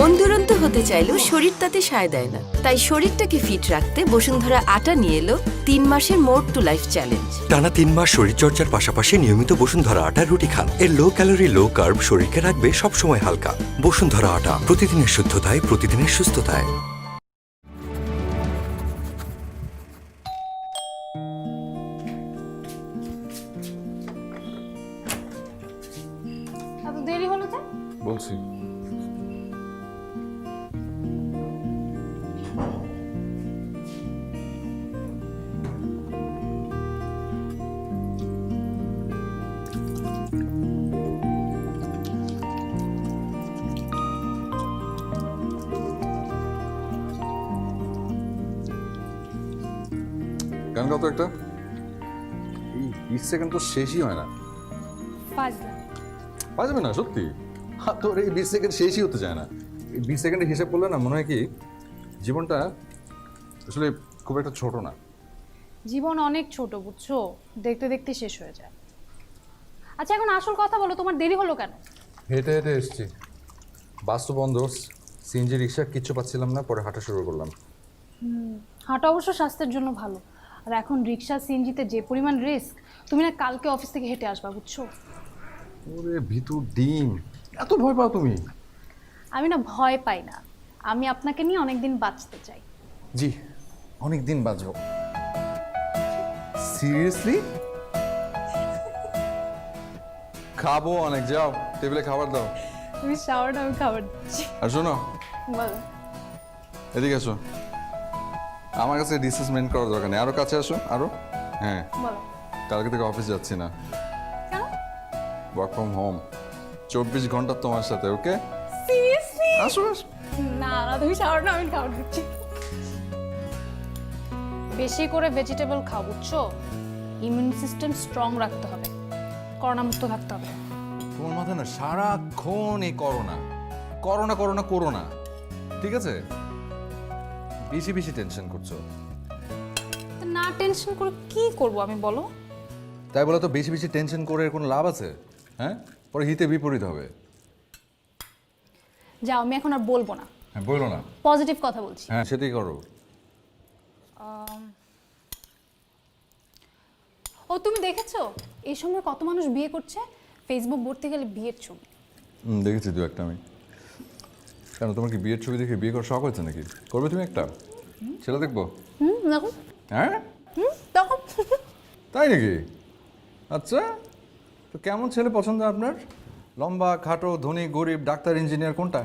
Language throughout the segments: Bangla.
মন দুরন্ত হতে চাইলেও শরীর তাতে সায় দেয় না, তাই শরীরটাকে ফিট রাখতে বসুন্ধরা আটা নিয়ে এলো 3 মাসের মোর টু লাইফ চ্যালেঞ্জ। টানা 3 মাস শরীরচর্চার পাশাপাশি নিয়মিত বসুন্ধরা আটার রুটি খান। এর লো ক্যালোরি লো কার্ব শরীরকে রাখবে সবসময় হালকা। বসুন্ধরা আটা, প্রতিদিনের শুদ্ধতায়, প্রতিদিনের সুস্থতায়। এত দেরি হলো যে? বলছি গান গাও তো একটা। এই 20 সেকেন্ড তো শেষই হয় না। বাজবে না সত্যি। তোর এই 20 সেকেন্ড শেষই হতে চায় না। এই 20 সেকেন্ডের হিসাব করলে না মনে হয় কি জীবনটা আসলে খুব একটা ছোট না। জীবন অনেক ছোট, বুঝছো? দেখতে দেখতে শেষ হয়ে যায়। আচ্ছা, এখন আসল কথা বলো, তোমার দেরি হলো কেন? হেঁটে হেঁটে এসছি, বাস তো বন্ধ, সিএনজি রিক্সা কিচ্ছু পাচ্ছিলাম না, পরে হাঁটা শুরু করলাম। হাঁটা অবশ্য স্বাস্থ্যের জন্য ভালো, আর এখন রিক্সা সিএনজিতে যে পরিমাণ রিস্ক, তুমি না কালকে অফিস থেকে হেঁটে আসবা, বুঝছো? ওরে ভিতর ডিম, এত ভয় পাও তুমি? আমি না ভয় পাই না, আমি আপনাকে নিয়ে অনেকদিন বাঁচতে চাই। জি, অনেক দিন বাঁচবো। সিরিয়াসলি? খাবো অনেক, যাও টেবিলে খাবার দাও। তুমি শাওয়ারটা, আমি খাবার দিচ্ছি। আর শোনো, বলো। এদিকে আসো, আমার কাছে ডিসেসমেন্ট করার দরকার নেই, আরো কাছে আসো আরো। হ্যাঁ, বলো। কালকে থেকে অফিস যাচ্ছি না, কেন? ওয়ার্ক ফ্রম হোম, 24 ঘন্টা তোমার সাথে। ওকে, সিরিয়াসলি? আসো আসো। না না, তুমি শাওয়ারটা, আমি খাবার দিচ্ছি। বেশি করে ভেজিটেবল খাও, বুঝছো? ইমিউন সিস্টেম স্ট্রং রাখতে হবে, করোনা মুক্ত থাকতে হবে। তোমার মাথায় না সারাক্ষণ এই করোনা করোনা করোনা করোনা, ঠিক আছে? বেশি বেশি টেনশন করছো। তো না টেনশন করে কি করব আমি, বলো? তাই বলে তো বেশি বেশি টেনশন করে এর কোনো লাভ আছে? হ্যাঁ, পরে হিতে বিপরীত হবে। যাও, আমি এখন আর বলবো না, হ্যাঁ, বলো না। পজিটিভ কথা বলছি। হ্যাঁ, সেটাই করো। ও, তুমি দেখেছো এই সময় কত মানুষ বিয়ে করছে? ফেসবুক ভর্তি গেলে বিয়ের ছবি। দেখেছি দু একটা আমি। কেন, তোমার কি বিয়ের ছবি দেখে বিয়ে করার শখ হয়েছে নাকি? করবে তুমি একটা? সেটা দেখবো। দেখো। হ্যাঁ, দেখো। তাই নাকি? আচ্ছা, তো কেমন ছেলে পছন্দ আপনার? লম্বা, খাটো, ধনী, গরিব, ডাক্তার, ইঞ্জিনিয়ার, কোনটা?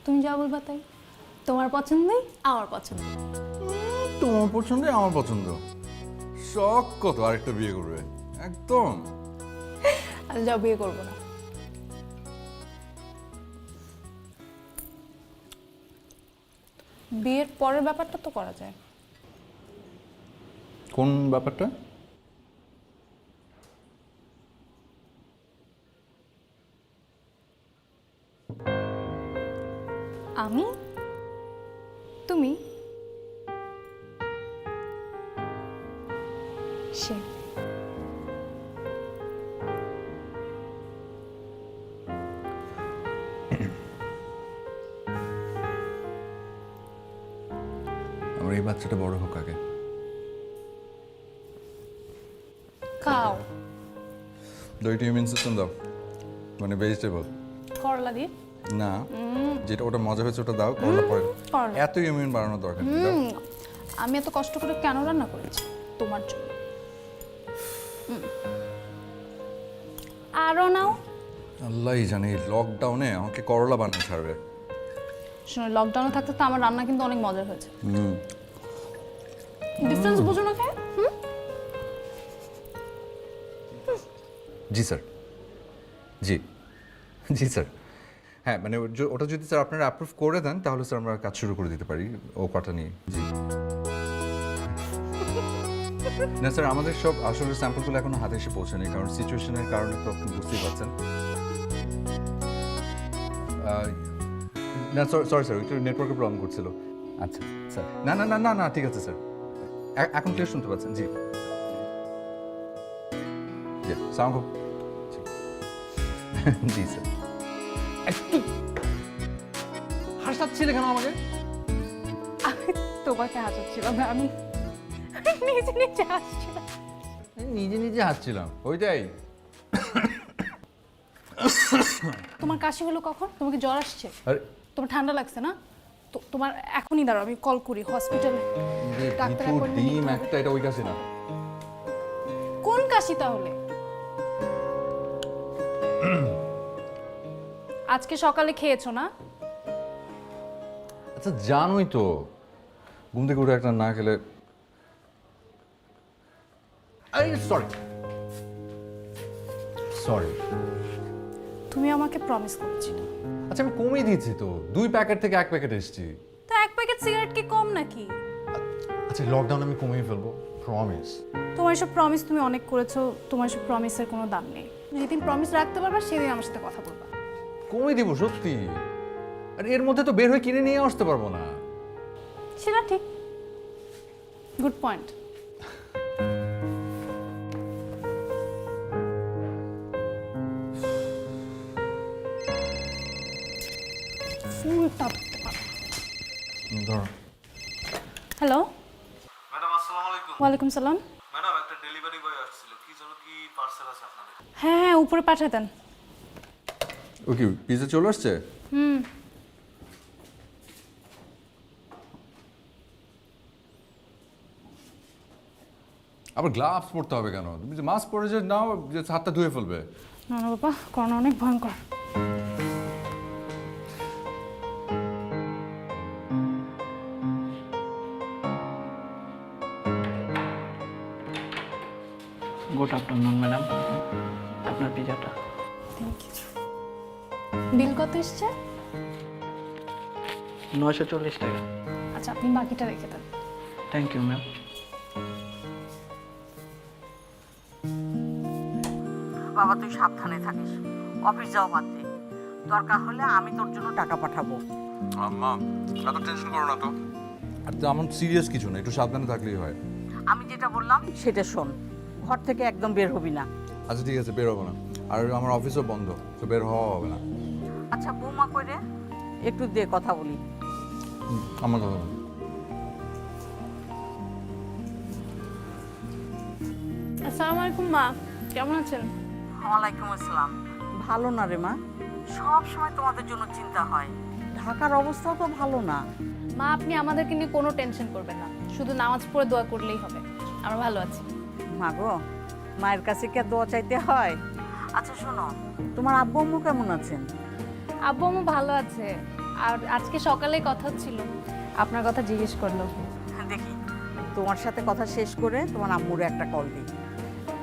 তুমি যা বলবা তাই। তোমার পছন্দই আমার পছন্দ। তোমার পছন্দ আমার পছন্দ। শখ কত আরেকটা বিয়ে করবে? একদম। আর যাও, বিয়ে করবো না। বিয়ের পরের ব্যাপারটা তো করা যায়। কোন ব্যাপারটা? আমি, তুমি, সে। আমার এই বাচ্চাটা বড় হোক আগে। খাও। দুইটি ইমিউন সিস্টেম দাও, মানে ভেজিটেবল। করলা দিয়ে। না, যেটা ওটা মজা হয়েছে ওটা দাও, করলা পরে। করলা। এত ইমিউন বাড়ানোর দরকার নেই, দাও। আমি এত কষ্ট করে কেন রান্না করেছি? তোমার জন্য। আরও নাও। আল্লাহই জানে এই লকডাউনে আমাকে করলা বানিয়ে ছাড়বে। শোনো, লকডাউনে থাকতে তো আমার রান্না কিন্তু অনেক মজার হয়েছে। ডিফারেন্স বুঝো না কেন? জি স্যার, জি জি স্যার। হ্যাঁ, মানে ওটা যদি স্যার আপনারা অ্যাপ্রুভ করে দেন তাহলে স্যার আমরা কাজ শুরু করে দিতে পারি ও কটা নিয়ে। জি না স্যার, আমাদের সব আসলে স্যাম্পলগুলো এখনো হাতে এসে পৌঁছায়নি, কারণ সিচুয়েশনের কারণে তো আপনি বুঝতেই পারছেন। না সরি স্যার, একটু নেটওয়ার্কের প্রবলেম করছিল। আচ্ছা স্যার, না না না না না ঠিক আছে স্যার, এখন ক্লিয়ার শুনতে পাচ্ছেন? জি জি, সাউন্ড জি স্যার। হাসাচ্ছিলে কেন আমাকে? আমি তোমাকে হাসাচ্ছিলাম না, আমি নিজে নিজে হাসছিলাম। নিজে নিজে হাসছিলাম, ওইটাই। তোমার কাশি হলো কখন? তোমাকে জ্বর আসছে? আরে তোমার ঠান্ডা লাগছে না? তো তোমার এখনই দাঁড়াও, আমি কল করি হসপিটালে। ডাক্তার ভিতু appointment ডিম নিতে হবে। একটা, এটা ওই কাছে না। কোন কাশি তাহলে? আজকে সকালে খেয়েছো না? আচ্ছা জানোই তো, ঘুম থেকে উঠে একটা না খেলে। Sorry sorry. তুমি আমাকে প্রমিস করেছিলে। আচ্ছা আমি কমিয়ে দিয়েছি তো, 2 প্যাকেট থেকে 1 প্যাকেট এসেছি। তো 1 প্যাকেট সিগারেট কি কম নাকি? আচ্ছা লকডাউন আমি কমিয়ে ফেলবো, প্রমিস। তোমার সব প্রমিস তুমি অনেক করেছো, তোমার সব প্রমিসের কোনো দাম নেই। যেদিন প্রমিস রাখতে পারবা সেদিন আমার সাথে কথা বলবা। কমিয়ে দিব সত্যি। আর এর মধ্যে তো বের হয়ে কিনে নিয়ে আসতে পারবো না। সেটা ঠিক, গুড পয়েন্ট। ধরো। হ্যালো, ম্যাডাম আসসালামু আলাইকুম। ওয়ালাইকুম সালাম। ম্যাডাম একটা ডেলিভারি বয় আসছিল, কি জন্য কি পার্সেল আছে আপনাদের? হ্যাঁ হ্যাঁ, উপরে পাঠিয়ে দেন। ও কি পিজা চলে আসছে? হুম। আবার গ্লাভস পরতে হবে কেন? তুমি যে মাস্ক পরে যে নাও, যে হাতটা ধুয়ে ফেলবে। না না বাবা, করোনা অনেক ভয়ঙ্কর। গুড আফটারনুন ম্যাডাম, আপনার পিজাটা। Thank you. বিল কত এসছে? 940 টাকা। আচ্ছা, আপনি বাকিটা রেখে দেন। Thank you ma'am. বাবা তুই সাবধানে থাকিস, অফিস যাও বাদ দে। দরকার হলে আমি তোর জন্য টাকা পাঠাবো। আম্মা এত টেনশন করো না তো। আর তো এমন সিরিয়াস কিছু না, একটু সাবধানে থাকলেই হয়। আমি যেটা বললাম সেটা শোন, ঘর থেকে একদম বের হবি না। আচ্ছা ঠিক আছে, বের হবো না। আর আমার অফিসও বন্ধ, তো বের হওয়া হবে না। আচ্ছা বৌমা কইরে একটু দে কথা বলি। আমার কথা বলো। আসসালামু আলাইকুম মা, কেমন আছেন? ওয়ালাইকুম আসসালাম। ভালো না রে মা, সব সময় তোমাদের জন্য চিন্তা হয়। ঢাকার অবস্থাও তো ভালো না। মা, আপনি আমাদেরকে নিয়ে কোনো টেনশন করবেন না, শুধু নামাজ পড়ে দোয়া করলেই হবে। আমরা ভালো আছি। মা গো, মায়ের কাছে কি আর দোয়া চাইতে হয়? আচ্ছা শোনো, তোমার আব্বু আম্মু কেমন আছেন? আব্বু আম্মু ভালো আছে। আর আজকে সকালে কথা ছিল, আপনার কথা জিজ্ঞেস করলো। দেখি তোমার সাথে কথা শেষ করে তোমার আম্মুরে একটা কল দিই।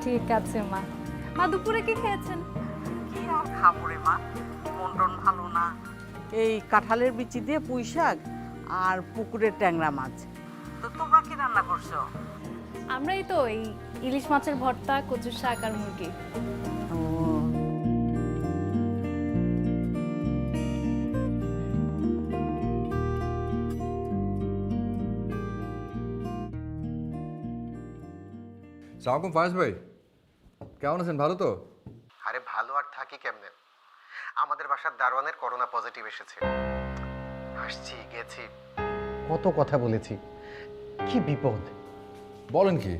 ঠিক আছে মা। মা দুপুরে কি খেয়েছেন? কি আর খাবো রে মা, মন টন ভালো না। এই কাঁঠালের বিচি দিয়ে পুঁই শাক আর পুকুরের ট্যাংরা মাছ। তো তোমরা কি রান্না করছো? আমরাই তো এই ইলিশ মাছের ভর্তা, কচুর শাক আর মুরগি। ও, সালামালাইকুম ফায়েজ ভাই, কেমন আছেন? ভালো তো? আরে ভালো আর থাকি কেমনে, আমাদের বাসার দারোয়ানের করোনা পজিটিভ এসেছে। আসছি গেছি, কত কথা বলেছি, কি বিপদ। বলেন কি?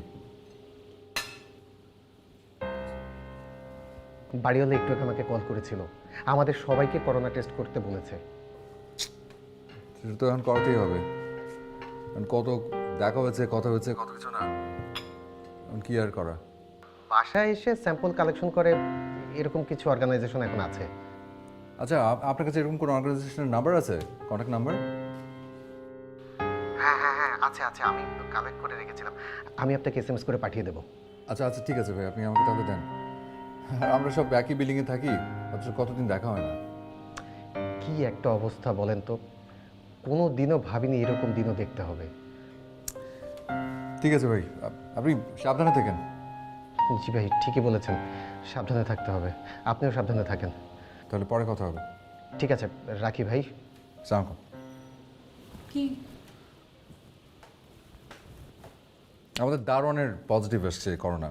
বাড়িওয়ালা একটু আগে আমাকে কল করেছিল, আমাদের সবাইকে করোনা টেস্ট করতে বলেছে। সেটা তো এখন করাতেই হবে, কারণ কত দেখা হয়েছে, কথা হয়েছে, কত কিছু না। এখন কি আর করা? বাসায় এসে স্যাম্পল কালেকশন করে এরকম কিছু অর্গানাইজেশন এখন আছে। আচ্ছা আপনার কাছে এরকম কোনো অর্গানাইজেশনের নাম্বার আছে, কন্ট্যাক্ট নাম্বার? হ্যাঁ হ্যাঁ হ্যাঁ আছে আছে, আমি কালেক্ট করে রেখেছিলাম, আমি আপনাকে এসএমএস করে পাঠিয়ে দেবো। আচ্ছা আচ্ছা ঠিক আছে ভাই, আপনি আমাকে তাহলে দেন। আর আমরা সব একই বিল্ডিংয়ে থাকি, অথচ কতদিন দেখা হয় না। কি একটা অবস্থা বলেন তো, কোনো দিনও ভাবিনি এরকম দিনও দেখতে হবে। ঠিক আছে ভাই, আপনি সাবধানে থাকেন। জি ভাই, ঠিকই বলেছেন, সাবধানে থাকতে হবে, আপনিও সাবধানে থাকেন। তাহলে পরে কথা হবে। ঠিক আছে, রাখি ভাই। আসসালামু আলাইকুম। কি? আমাদের দারোয়ানের পজিটিভ এসছে করোনা।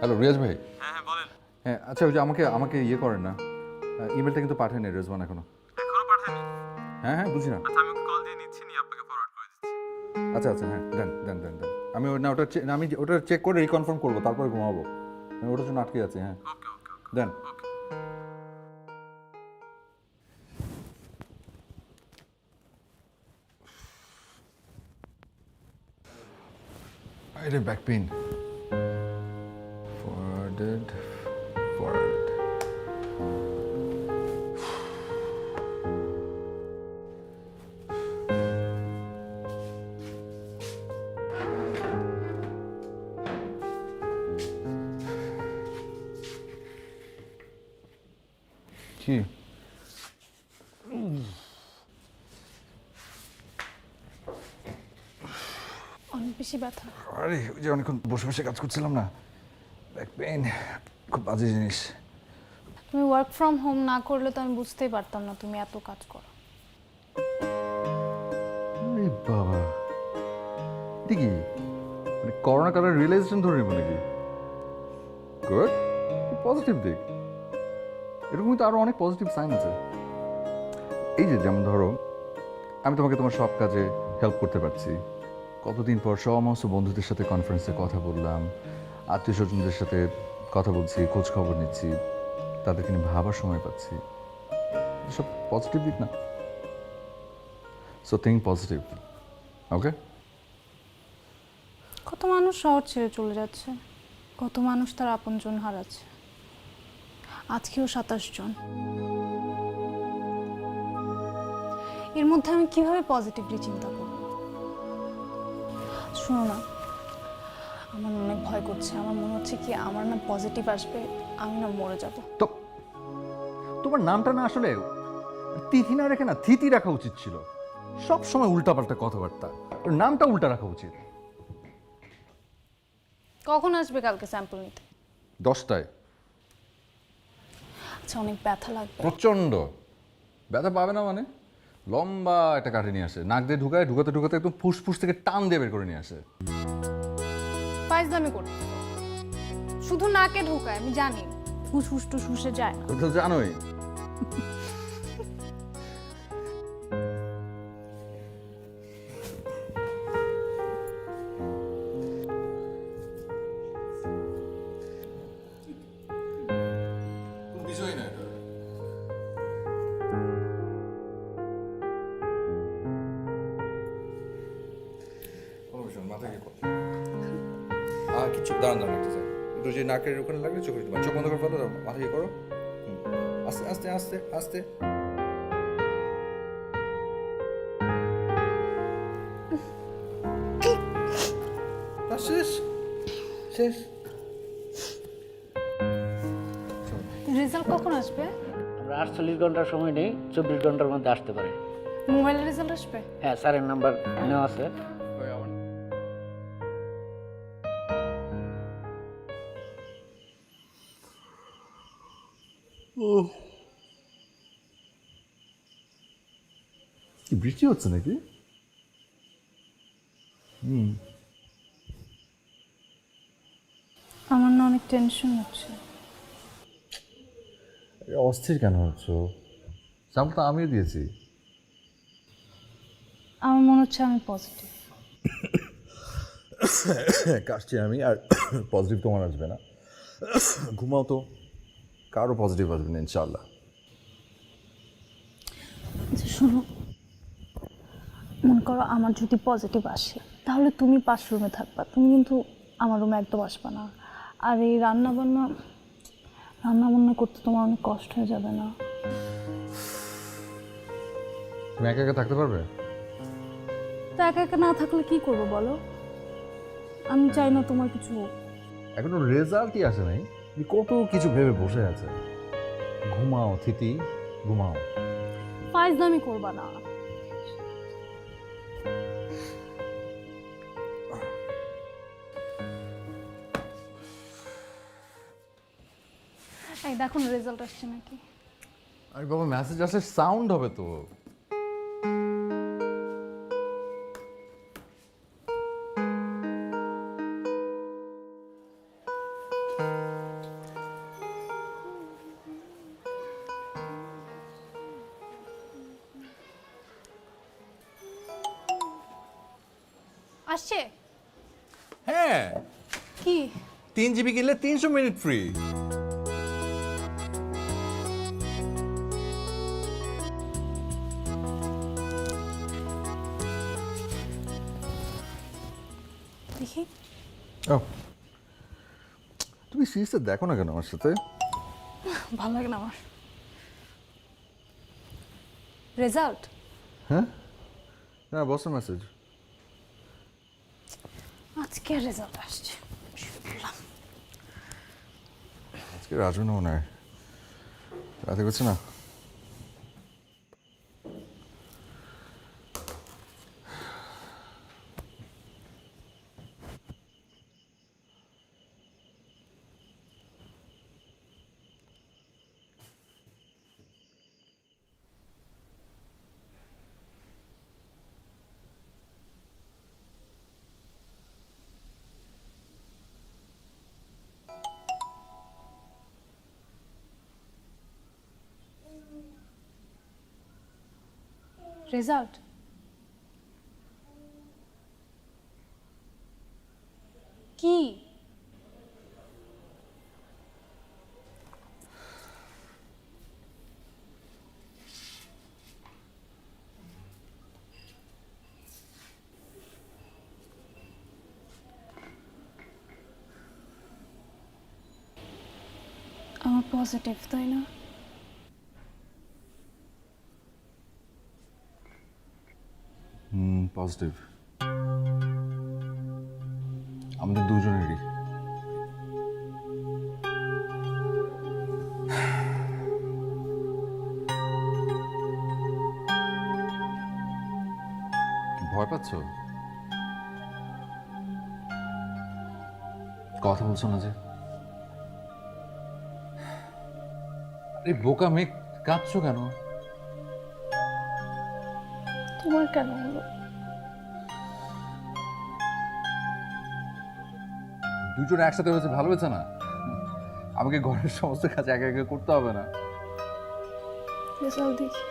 হ্যালো রিয়াজ ভাই। হ্যাঁ হ্যাঁ বলেন। হ্যাঁ আচ্ছা, ওই যে আমাকে ইয়ে করেন না, ইমেলটা কিন্তু পাঠায়নি রেজওয়ান এখনো। এখনো পাঠায়নি? হ্যাঁ হ্যাঁ, বুঝি না। আচ্ছা আমি কল দিয়ে নিচ্ছি, নিয়ে আপনাকে ফরওয়ার্ড করে দিচ্ছি। আচ্ছা আচ্ছা, হ্যাঁ দেন। আমি আমি ওটা চেক করে রিকনফার্ম করবো, তারপরে ঘুমাবো। আমি ওটার জন্য আটকে আছি। হ্যাঁ ওকে ওকে ওকে দেন। ওকে। আরে ব্যাক পেইন। ফরওয়ার্ড। কি? অনেক বেশি ব্যথা। আরে ওই যে অনেকক্ষণ বসে বসে কাজ করছিলাম না, ব্যাক পেইন খুব বাজে জিনিস। তুমি ওয়ার্ক ফ্রম হোম না করলে তো আমি বুঝতেই পারতাম না তুমি এত কাজ করো। আরে বাবা, এটা কি মানে করোনা কালের রিয়েলাইজেশন ধরে নেবো নাকি? গুড, পজিটিভ দিক। এরকমই তো আরো অনেক পজিটিভ সাইন আছে। এই যে যেমন ধরো, আমি তোমাকে তোমার সব কাজে হেল্প করতে পারছি। কতদিন পর সমস্ত বন্ধুদের সাথে কনফারেন্সে কথা বললাম, আত্মীয় স্বজনদের সাথে কথা বলছি, খোঁজ খবর নিচ্ছি, তাদেরকে নিয়ে ভাবার সময় পাচ্ছি। সব পজিটিভ দিক না? সো থিঙ্ক পজিটিভ, ওকে? কত মানুষ শহর ছেড়ে চলে যাচ্ছে, কত মানুষ তার আপনজন হারাচ্ছে। আজকেও 27 জন। এর মধ্যে আমি কিভাবে পজিটিভলি চিন্তা করব? শোনো না, আমার অনেক ভয় করছে। আমার মনে হচ্ছে কি আমার না পজিটিভ আসবে, আমি না মরে যাব। তো তোমার নামটা না আসলে তিথি না রেখে না থিতি রাখা উচিত ছিল। সব সময় উল্টাপাল্টা কথাবার্তা, ওর নামটা উল্টা রাখা উচিত। কখন আসবে কালকে স্যাম্পল নিতে? 10টায়। আচ্ছা, অনেক ব্যথা লাগবে। প্রচন্ড ব্যথা পাবে না মানে? লম্বা একটা কাঠি নিয়ে আসে, নাক দিয়ে ঢুকাতে একদম ফুসফুস থেকে টান দিয়ে বের করে নিয়ে আসে। ফাইজলামি করতে শুধু নাকে ঢোকায়, আমি জানি। ফুসফুস টুসফুসে যায় না। তো তো জানোই। কিছু দাঁড়ান একটা স্যার, একটু যে নাকের ওখানে লাগলে চোখে চোখ বন্ধ করে ফেলো, মাথা ইয়ে করো। আস্তে আস্তে আস্তে আস্তে। শেষ শেষ। রেজাল্ট কখন আসবে? আমরা 48 ঘন্টার সময় নেই, 24 ঘন্টার মধ্যে আসতে পারে। মোবাইলের রেজাল্ট আসবে? হ্যাঁ, স্যারের নাম্বার নেওয়া আছে। কি বৃষ্টি হচ্ছে নাকি? আমার না অনেক টেনশন হচ্ছে। অস্থির কেন হচ্ছ? স্যাম্পল তো আমিও দিয়েছি। আমার মনে হচ্ছে আমি পজিটিভ। কাশছি আমি, আর পজিটিভ তোমার আসবে না। ঘুমাও তো, কারো পজিটিভ আসবে না ইনশাআল্লাহ। আচ্ছা শোনো, মনে করো আমার যদি পজিটিভ আসে তাহলে তুমি পাশ রুমে থাকবা, তুমি কিন্তু আমার রুমে একদম আসবা না। আর এই রান্না বান্না করতে তোমার অনেক কষ্ট হয়ে যাবে না? তুমি একা একা থাকতে পারবে? তা একা একা না থাকলে কি করবো বলো? আমি চাই না তোমার কিছু হোক। এখনো রেজাল্টই আসে নাই, কত কিছু ভেবে বসে আছে। ঘুমাও থিতি, ঘুমাও। ফাইজলামি করবা না। এই দেখো না রেজাল্ট আসছে নাকি? আরে বাবা, মেসেজ আসলে সাউন্ড হবে তো। আসছে হ্যাঁ, কি 3 জিবি কিনলে 300 মিনিট ফ্রি। দেখি ও, তুমি সিরিজটা দেখো না কেন আমার সাথে? ভালো লাগে না আমার। রেজাল্ট হ্যাঁ, হ্যাঁ, বসের মেসেজ। আজকে রেজাল্ট আসছে। আজকে রাজু না মনে হয় রাতে করছে না। রেজাল্ট কি? আমার পজিটিভ, তাই না? পজিটিভ আমাদের দুজনেরই। ভয় পাচ্ছ? কথা বলছো না যে? আরে বোকা মেয়ে, কাঁদছো কেন? তোমার কেন হলো? দুজন একসাথে হয়েছে, ভালো হয়েছে না? আমাকে ঘরের সমস্ত কাজ একা একা করতে হবে না। রেজাল্ট দেখি।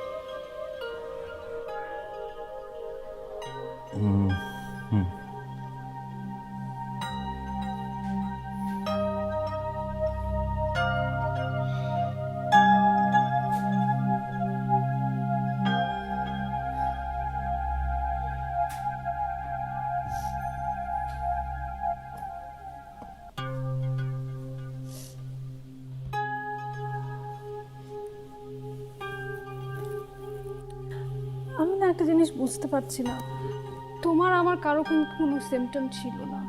আমি না একটা জিনিস বুঝতে পারছি না, তোমার আমার কারো কিন্তু কোনো সিমটম ছিল না।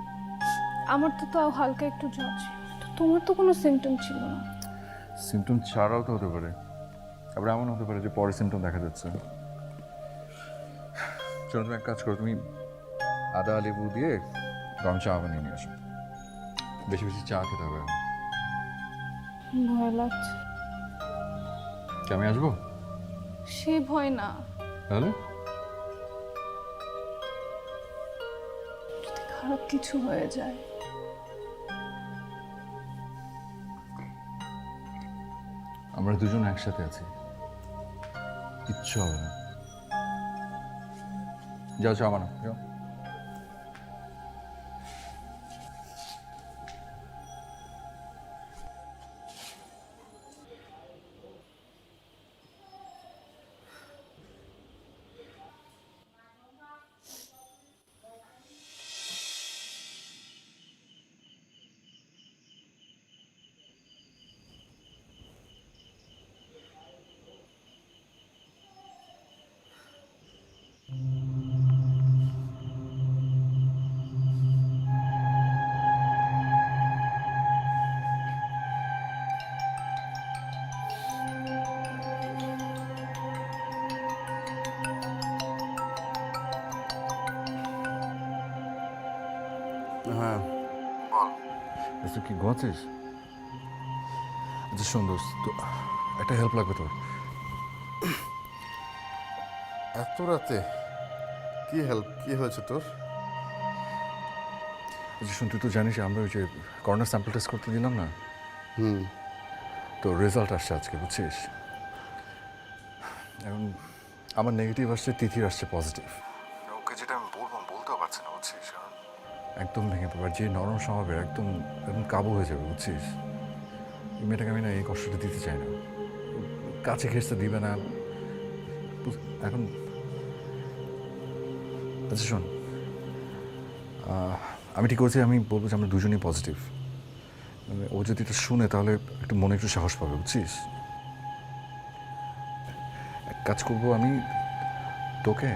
আমার তো তাও হালকা একটু জ্বর ছিল, তো তোমার তো কোনো সিমটম ছিল না। সিমটম ছাড়াও তো হতে পারে, আবার এমন হতে পারে যে পরে সিমটম দেখা যাচ্ছে। চলো তুমি এক কাজ করো, তুমি আদা লেবু দিয়ে গরম চা বানিয়ে নিয়ে আসো। বেশি বেশি চা খেতে হবে। ভয় লাগছে। কি আমি আসবো? সে ভয় না, তাহলে যদি খারাপ কিছু হয়ে যায়। আমরা দুজন একসাথে আছি, কিচ্ছু হবে না। যাও চা বানাও, যাও। হ্যাঁ তুই কি ঘুমাচ্ছিস? আচ্ছা শোন দোস্ত, তো একটা হেল্প লাগবে তোর। এত রাতে কি হেল্প, কি হয়েছে তোর? আচ্ছা শোন, তুই তো জানিস আমরা ওই যে করোনা স্যাম্পল টেস্ট করতে দিলাম না, তো রেজাল্ট আসছে আজকে, বুঝছিস? এখন আমার নেগেটিভ আসছে, তিথির আসছে পজিটিভ। ওকে যেটা আমি বলবো বলতেও পারছি না, বুঝছিস? কারণ একদম ভেঙে পড়বে, আর যে নরম স্বভাবের একদম একদম কাবু হয়ে যাবে, বুঝছিস? এই মেয়েটাকে আমি না এই কষ্টটা দিতে চাই না, কাছে ঘেঁষতে দিবে না এখন। আচ্ছা শোন, আমি ঠিক করছি, আমি বলবো যে আমরা দুজনেই পজিটিভ। ও যদি এটা শুনে তাহলে একটু মনে একটু সাহস পাবে, বুঝছিস? এক কাজ করবো, আমি তোকে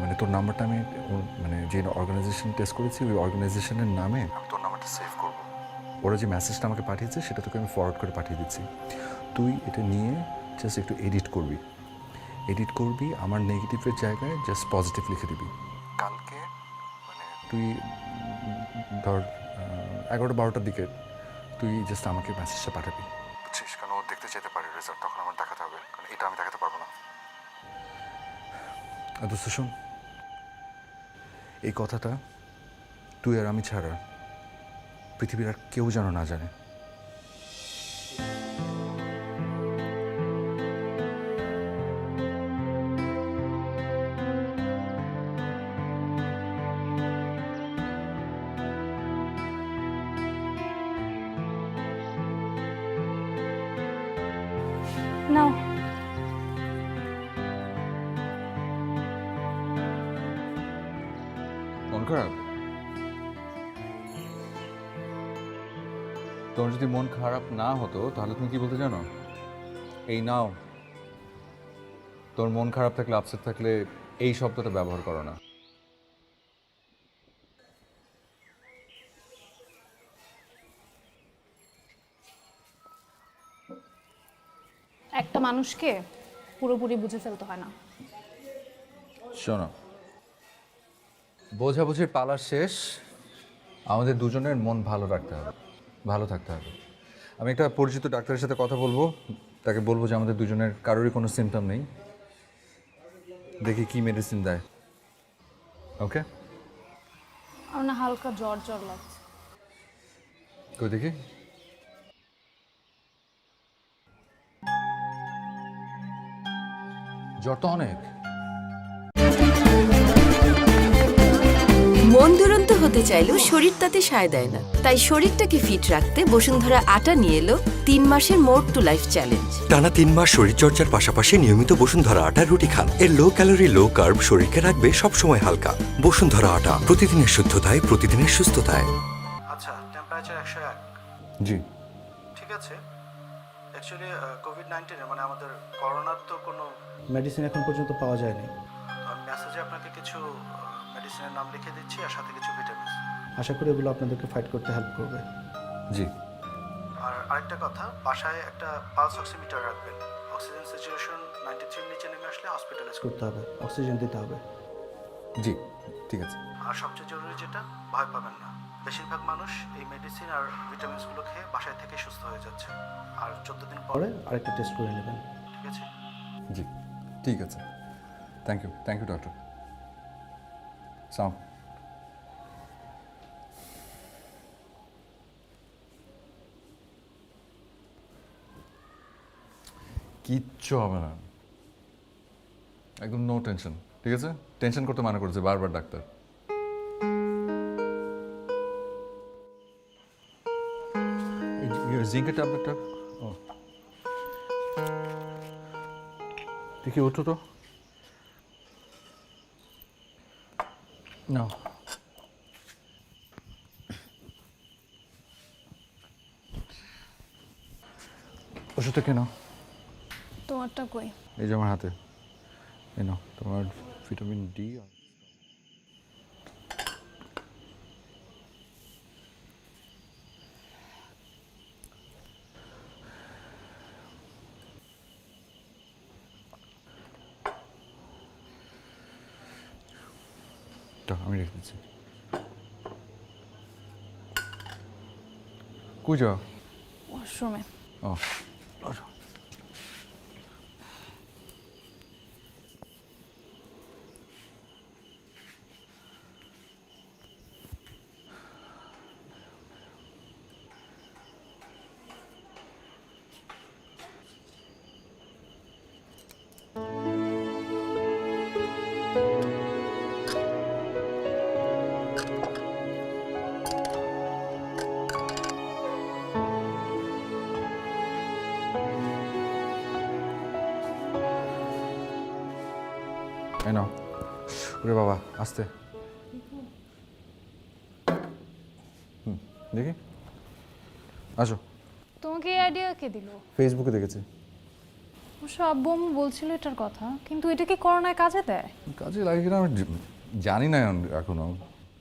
মানে তোর নাম্বারটা আমি মানে যে অর্গানাইজেশন টেস্ট করেছি ওই অর্গানাইজেশনের নামে আমি তোর নাম্বারটা সেভ করবো। ওরা যে মেসেজটা আমাকে পাঠিয়েছে সেটা তোকে আমি ফরওয়ার্ড করে পাঠিয়ে দিচ্ছি। তুই এটা নিয়ে জাস্ট একটু এডিট করবি, আমার নেগেটিভের জায়গায় জাস্ট পজিটিভ লিখে দিবি। কালকে মানে তুই ধর 11-12টার দিকে তুই জাস্ট আমাকে মেসেজটা পাঠাবি, বুঝছিস? কারণ ও দেখতে চাইতে পারে রেজাল্ট, তখন আমার দেখাতে হবে, কারণ এটা আমি দেখাতে পারবো না। আর দোস্ত শোন, এই কথাটা তুই আর আমি ছাড়া পৃথিবীর আর কেউ যেন না জানে। নাও। মন খারাপ? তোমার যদি মন খারাপ না হতো তাহলে তুমি কি বলতে জানো? এই নাও। তোর মন খারাপ থাকলে, আপসেট থাকলে এই শব্দটা ব্যবহার করো না। একটা মানুষকে পুরোপুরি বুঝে ফেলতে হয় না। শোনো, বোঝাবুঝির পালা শেষ, আমাদের দুজনের মন ভালো রাখতে হবে, ভালো থাকতে হবে। আমি একটা পরিচিত ডাক্তারের সাথে কথা বলবো, তাকে বলবো যে আমাদের দুজনের কারোরই কোনো সিমটম নেই, দেখি কি মেডিসিন দেয়। ওকে? আমার না হালকা জ্বর জ্বর লাগছে। কই দেখি। জ্বর তো অনেক। মন দুরন্ত হতে চাইলেও শরীর তাতে সায় দেয় না, তাই শরীরটাকে ফিট রাখতে বসুন্ধরা আটা নিয়ে এলো 3 মাসের মোর টু লাইফ চ্যালেঞ্জ। টানা 3 মাস শরীরচর্চার পাশাপাশি নিয়মিত বসুন্ধরা আটার রুটি খান। এর লো ক্যালোরি লো কার্ব শরীরকে রাখবে সবসময় হালকা। বসুন্ধরা আটা, প্রতিদিনের শুদ্ধতায় প্রতিদিনের সুস্থতায়। আচ্ছা, টেম্পারেচার 101। জি। ঠিক আছে। অ্যাকচুয়ালি কোভিড-19 মানে আমাদের করোনার তো কোনো মেডিসিন এখন পর্যন্ত পাওয়া যায়নি। আমি মেসেজে আপনাকে কিছু মেডিসিনের নাম লিখে দিচ্ছি আর সাথে কিছু ভিটামিন। আশা করি এগুলো আপনাদেরকে ফাইট করতে হেল্প করবে। জি। আর আরেকটা কথা, বাসায় একটা পালস অক্সিমিটার রাখবেন। অক্সিজেন স্যাচুরেশন 93 নিচে নেমে আসলে হসপিটালাইজ করতে হবে, অক্সিজেন দিতে হবে। জি, ঠিক আছে। আর সবচেয়ে জরুরি যেটা, ভয় পাবেন না। বেশিরভাগ মানুষ এই মেডিসিন আর ভিটামিনসগুলো খেয়ে বাসায় থেকে সুস্থ হয়ে যাচ্ছে। আর 14 দিন পরে পরে আরেকটা টেস্ট করে নেবেন। ঠিক আছে? জি, ঠিক আছে। Thank you doctor. সালাম। কিচ্ছু হবে না, একদম নো টেনশন, ঠিক আছে? টেনশন করতে মানা করেছে বারবার ডাক্তার। জিঙ্কের ট্যাবলেটটা ও দেখি, ওঠো তো না। ওষুধটা কেন? তোমারটা কই? এই যে আমার হাতে, এই নাও তোমার ভিটামিন ডি। আমি রেখে দিচ্ছি। কই যাও? ওয়াশরুমে। ও, এই নাও। ওরে বাবা, আস্তে। দেখি, আসো। তোমাকে এই আইডিয়া কে দিল? ফেসবুকে দেখেছি। অবশ্য আব্বু আম্মু বলছিল এটার কথা, কিন্তু এটা কি করোনায় কাজে দেয়? কাজে লাগে কিনা আমি জানি না এখনো।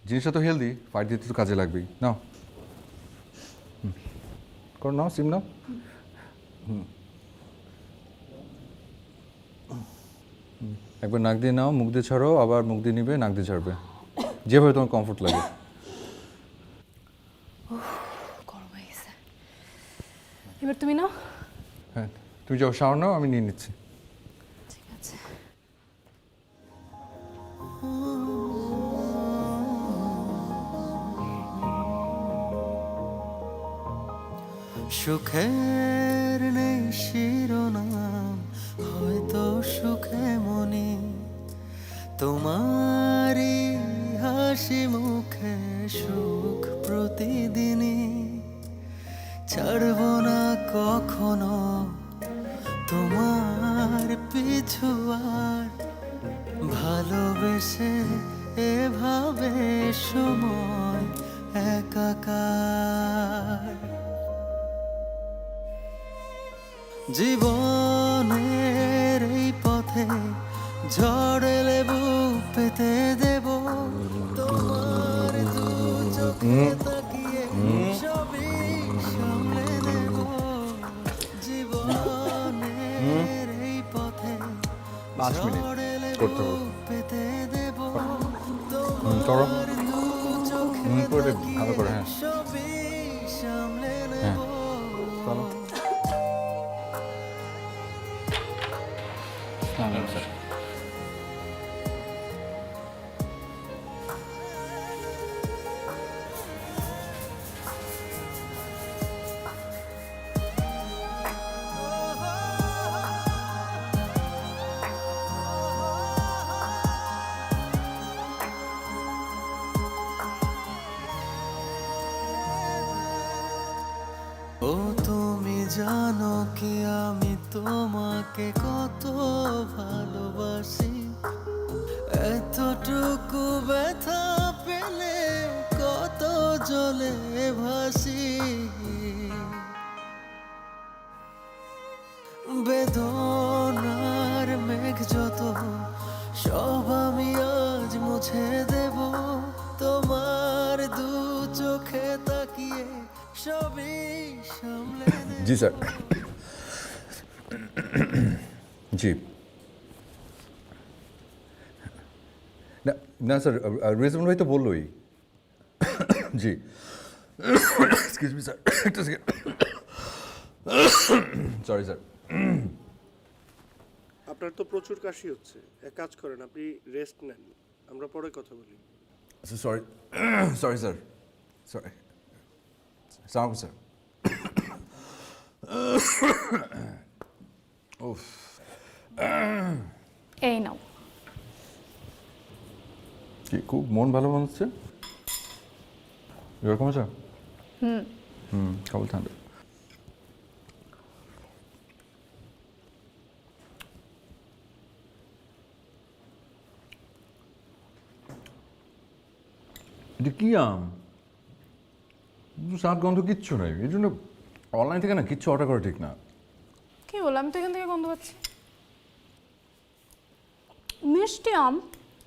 জিনিসটা তো হেলদি, ফাইট দিতে তো কাজে লাগবেই। নাও, করো, নাও, সিম নাও। একবার নাক দিয়ে নাও, মুখ দিয়ে ছাড়ো, আবার মুখ দিয়ে নিবে, নাক দিয়ে ছাড়বে, যেভাবে তোমার কমফোর্ট লাগে। গরম হয়ে গেছে। এবার তুমি নাও। হ্যাঁ, তুমি যাও, শাওয়ার নাও, আমি নিয়ে নিচ্ছি। ঠিক আছে। সুখের নেই শিরোনাম, হয়তো সুখে মনি, তোমারই হাসি মুখে সুখ প্রতিদিনই। ছাড়ব না কখনো তোমার পিছু আর, ভালোবেসে এভাবে সময় একাকার। জীবনের এই পথে ঝড় এলে বুক পেতে দেব, তোমার দু চোখে তাকিয়ে সবই সামলে নেব। জীবনের এই পথে 5 মিনিট ঝড় এলে করতে হবে। বুক পেতে দেব, করো, তোমার দু চোখে করে ভালো করে। হ্যাঁ, সবই সামলে হ্যাঁ, নেব। চলো। স্যার, ও তুমি জানো কি আমি তোমাকে কত ভালোবাসি, এতটুকু ব্যথা পেলে কত জলে ভাসি। বেদনার মেঘ যত সব আমি আজ মুছে দেব, তোমার দু চোখে তাকিয়ে সবই সামলে নেব। জি স্যার। জি না, না স্যার, রেজওয়ান ভাই তো বললোই। জি, এক্সকিউজ মি স্যার, একটা সেকেন্ড। Sorry sir. আপনার তো প্রচুর কাশি হচ্ছে, এক কাজ করেন, আপনি রেস্ট নেন, আমরা পরে কথা বলি। Sorry, sorry sir, sorry. সালাম স্যার। উফ, এই নাও। কি খুব মন ভালো মনে হচ্ছে? জ্বর কমেছে? কেবল ঠান্ডা। এটা কি আম? স্বাদ গন্ধ কিচ্ছু নাই, এই জন্য অনলাইন থেকে না কিচ্ছু অর্ডার করা ঠিক না। কি বললাম, আমি তো এখান থেকে গন্ধ পাচ্ছি। মিষ্টি আম,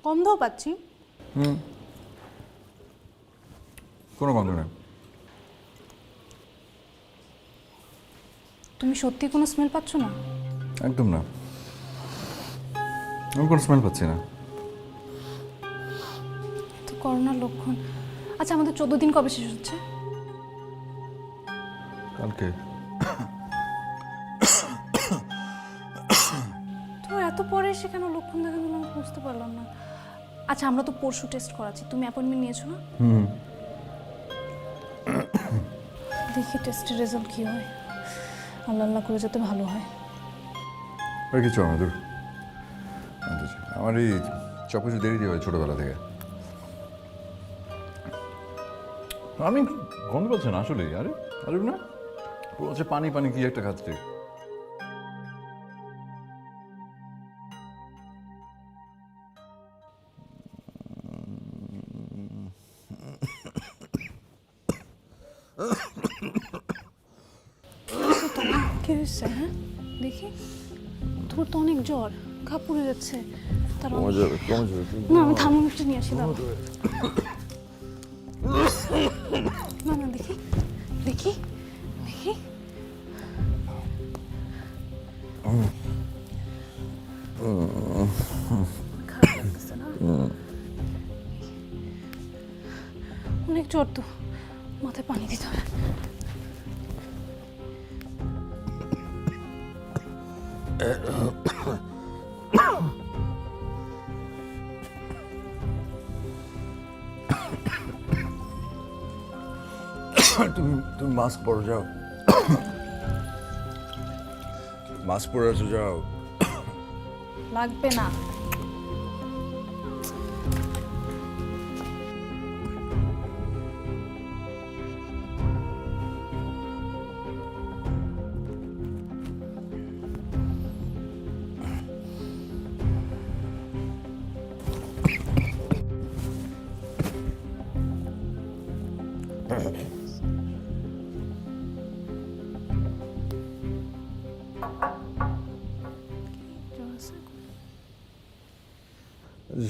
গন্ধও পাচ্ছি। কোনো গন্ধ নেই। তুমি সত্যি কোনো স্মেল পাচ্ছ না? একদম না, আমি কোনো স্মেল পাচ্ছি না। তো করোনার লক্ষণ। আচ্ছা, আমাদের 14 দিন কবে শেষ হচ্ছে? কালকে। তো এত পরে এসে কেন লক্ষণ দেখা দিল আমি বুঝতে পারলাম না। আচ্ছা, আমরা তো পরশু টেস্ট করাচ্ছি, তুমি অ্যাপয়েন্টমেন্ট নিয়েছো না? দেখি টেস্টের রেজাল্ট কি হয়। আল্লাহ আল্লাহ করে যাতে ভালো হয়। আর কিছু আমাদের আমার এই সব কিছু দেরি দিয়ে হয় ছোটোবেলা থেকে। আমি গন্ধ পাচ্ছি না আসলে। আরে আরে না, বলছে পানি পানি কি একটা খাচ্ছে। হয়েছে? হ্যাঁ দেখি, তোর তো অনেক জ্বর, ঘা পুড়ে যাচ্ছে। কমে যাবে না, আমি থার্মোমিটার নিয়ে আসি, দাঁড়া। না না, দেখি দেখি দেখি। খারাপ লাগতেছে না? অনেক জ্বর তো, মাথায় পানি দিতে হবে। তুমি মাস্ক পরো, যাও। মাস্ক পরে আছো, যাও। লাগবে না।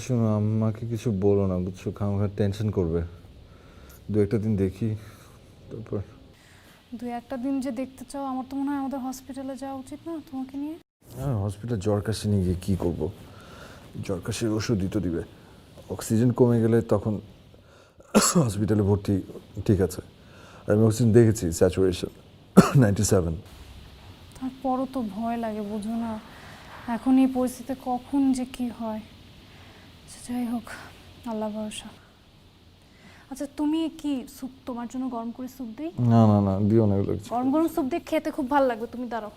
শোনো, আমাকে কিছু বলো না, বুঝছো? খামাখা টেনশন করবে। 2-1 দিন দেখি, তারপর। 2-1 দিন যে দেখতে চাও, আমার তো মনে হয় আমাদের হসপিটালে যাওয়া উচিত না তোমাকে নিয়ে। হ্যাঁ, হসপিটাল জ্বর কাশি নিয়ে গিয়ে কী করবো? জ্বর কাশির ওষুধই তো দিবে। অক্সিজেন কমে গেলে তখন হসপিটালে ভর্তি, ঠিক আছে। আর আমি অক্সিজেন দেখেছি, স্যাচুরেশন 97। তারপরও তো ভয় লাগে, বুঝো না? এখন এই পরিস্থিতিতে কখন যে কি হয়। আচ্ছা, যাই হোক, আল্লাহ ভরসা। আচ্ছা, তুমি কি স্যুপ, তোমার জন্য গরম করে স্যুপ দিই? না না না, দিও না, এগুলো। গরম গরম স্যুপ দিয়ে খেতে খুব ভালো লাগবে, তুমি দাঁড়াও।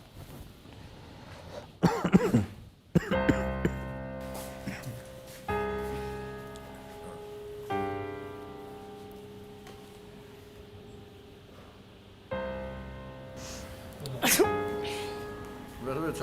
বের হয়েছ?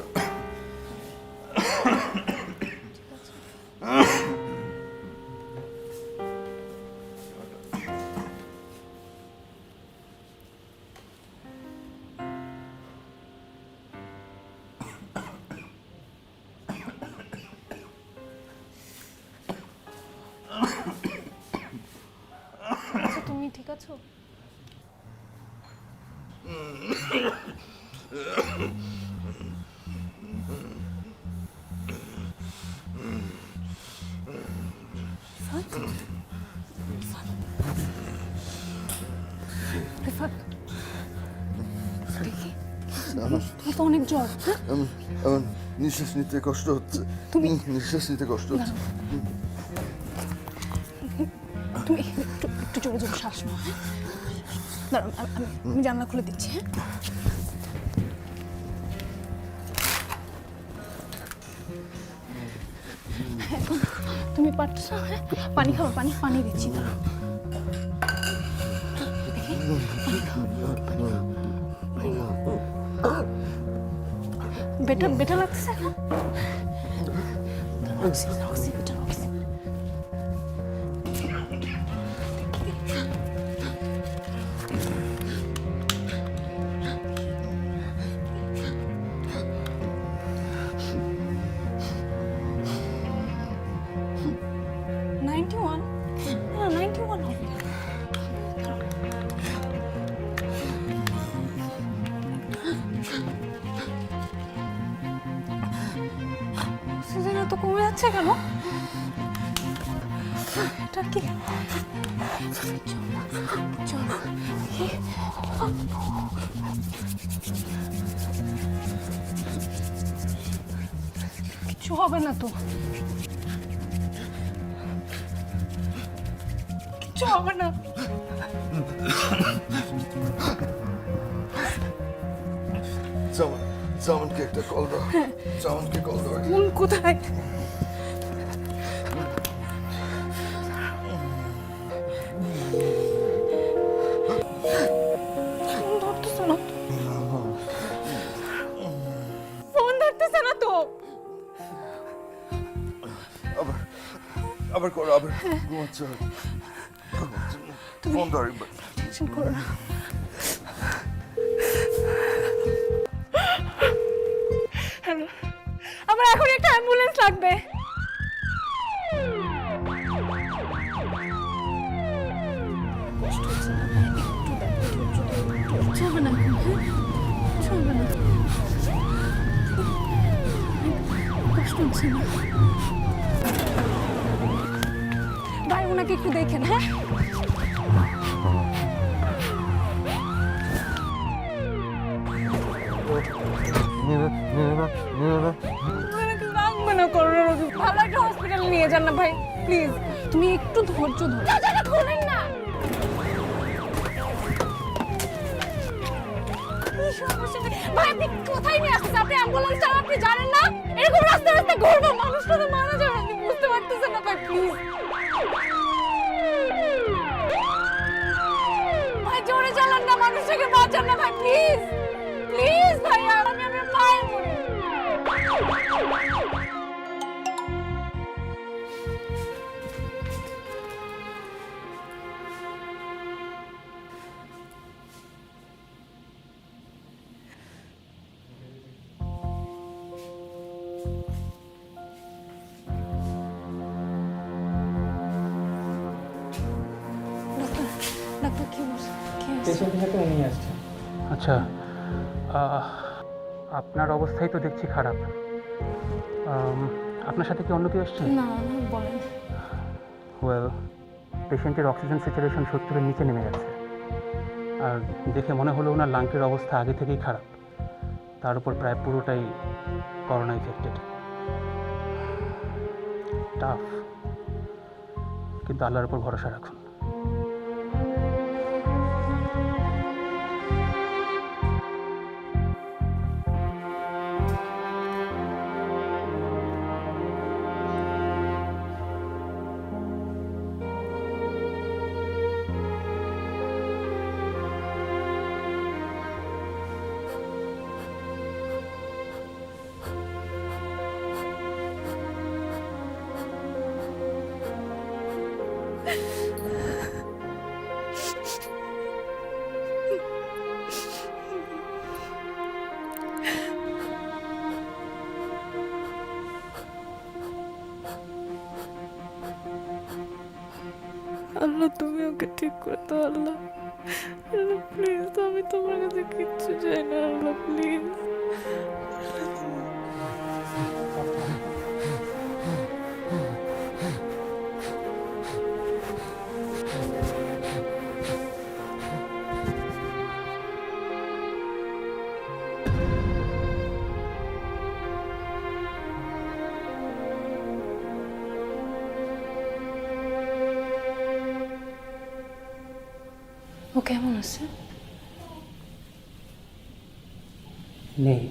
আচ্ছা, তুমি ঠিক আছো? রিফাত, দেখি, তোমার তো অনেক জ্বর। হ্যাঁ, আমার নিঃশ্বাস নিতে কষ্ট হচ্ছে। তুমি নিঃশ্বাস নিতে কষ্ট হচ্ছে। তুমি একটু জোরে জোরে শ্বাস নাও। হ্যাঁ, দাঁড়াও, আমি জানলা খুলে দিচ্ছি। হ্যাঁ, এখন তুমি পারছো? হ্যাঁ, পানি খাও, পানি দিচ্ছি, দাঁড়াও। দেখি, বেটার লাগতেছে এখন? অক্সিজেন। অক্সিজেন এত কমে যাচ্ছে কেন? এটা কি? কিছু হবে না তো, কিছু হবে না। জামানকে একটা কল দাও। জামানকে কল দাও। কোথায়? ফোন ধরতেছে না তো। আবার করো, আবার ঘুমাচ্ছে। ফোন ধর। টেনশন করো না। লাগবে। কষ্ট হচ্ছে না, একটু দেখো, ধৈর্য ধরো, হবে না, হ্যাঁ? হবে না, কষ্ট হচ্ছে না। ভাই ওনাকে একটু দেখেন, হ্যাঁ? লাগবে না করোনার ওষুধ, ভালো একটা হসপিটালে নিয়ে যান না ভাই, প্লিজ। তুমি একটু ধৈর্য ধরো। ধরেন না। ভাই আপনি কোথায় নিয়ে আসছেন? আপনি অ্যাম্বুলেন্স চালান, আপনি জানেন না এরকম রাস্তায় রাস্তায় ঘুরবো, মানুষটা তো মারা যাবে, আপনি বুঝতে পারতেছেন না ভাই, প্লিজ। ভাই জোরে চালান না, মানুষটাকে বাঁচান না ভাই, প্লিজ প্লিজ ভাই, আর আমি আপনার পায়ে পড়ি। ডাক্তার কি বলছে? পেশেন্টটাকে নিয়ে আসছে। আচ্ছা, আপনার অবস্থাই তো দেখছি খারাপ। আপনার সাথে কি অন্য কেউ এসছে? না না, বলেন। ওয়েল, পেশেন্টের অক্সিজেন স্যাচুরেশন 70-এর নিচে নেমে গেছে, আর দেখে মনে হলো ওনার লাংকের অবস্থা আগে থেকেই খারাপ, তার উপর প্রায় পুরোটাই করোনা ইনফেক্টেড। টাফ, কিন্তু আল্লাহর উপর ভরসা রাখুন। আল্লাহ তুমি ওকে ঠিক করে দাও, আল্লাহ প্লিজ, আমি তোমার কাছে কিচ্ছু চাই না, আল্লাহ প্লিজ। ও কেমন আছে? নেই।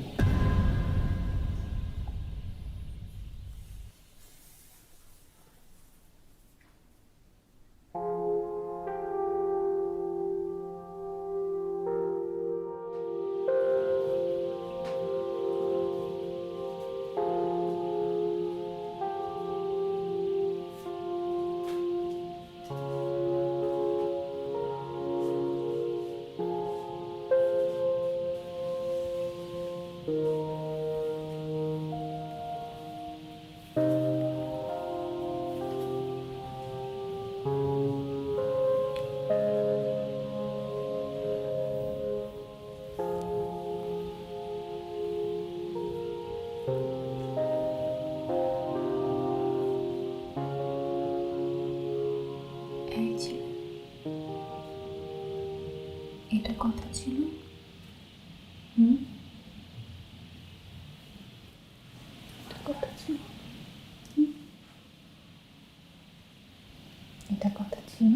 এটা কথা ছিল? এটা কথা ছিল? এটা কথা ছিল?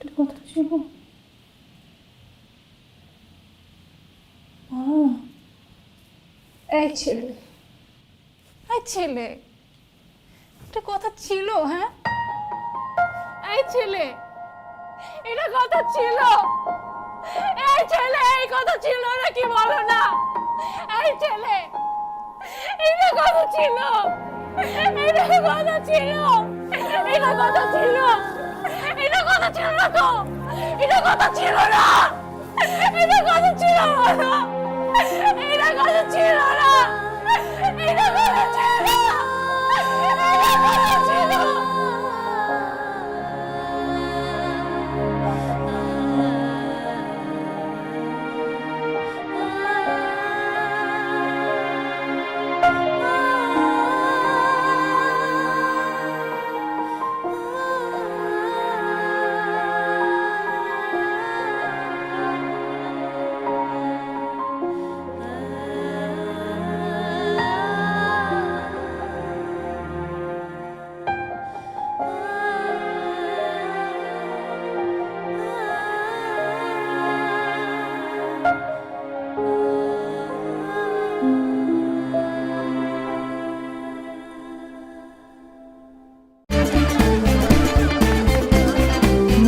এটা কথা ছিল? এই ছেলে, এই ছেলে, এটা কথা ছিল? হ্যাঁ এই ছেলে, এটা কথা ছিল? এই ছেলে, এই কথা ছিল নাকি বলো না? এই ছেলে, এটা কথা ছিল? এটা কথা ছিল? এটা কথা ছিল? এটা কথা ছিল না তো, এটা কথা ছিল না, এটা কথা ছিল না, এটা কথা ছিল না, এটা কথা ছিল না, এটা কথা ছিল।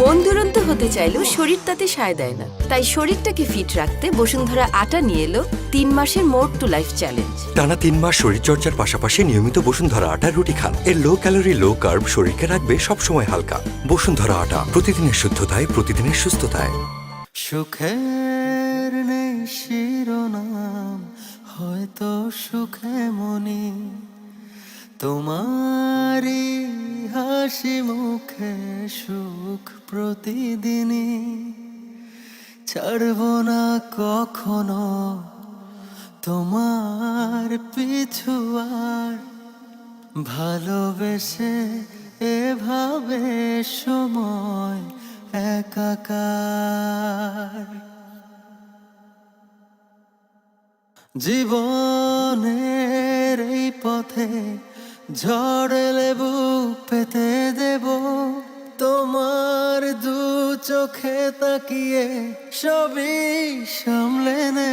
মন দুরন্ত হতে চাইলেও শরীর তাতে সায় দেয় না, তাই শরীরটাকে ফিট রাখতে বসুন্ধরা আটা নিয়ে এলো 3 মাসের মোর টু লাইফ চ্যালেঞ্জ। টানা 3 মাস শরীরচর্চার পাশাপাশি নিয়মিত বসুন্ধরা আটার রুটি খান। এর লো ক্যালোরি লো কার্ব শরীরকে রাখবে সবসময় হালকা। বসুন্ধরা আটা, প্রতিদিনের শুদ্ধতায় প্রতিদিনের সুস্থতায়। সুখের নেই শিরোনাম, হয়তো সুখে মনি তোমারি হাসি মুখে সুখ প্রতিদিনই। ছাড়ব না কখনো তোমার পিছু আর, ভালোবেসে এভাবে সময় একাকার। জীবনের এই পথে ঝড় এলে বুক পেতে দেব, তোমার দু চোখে তাকিয়ে সবই সামলে নেব।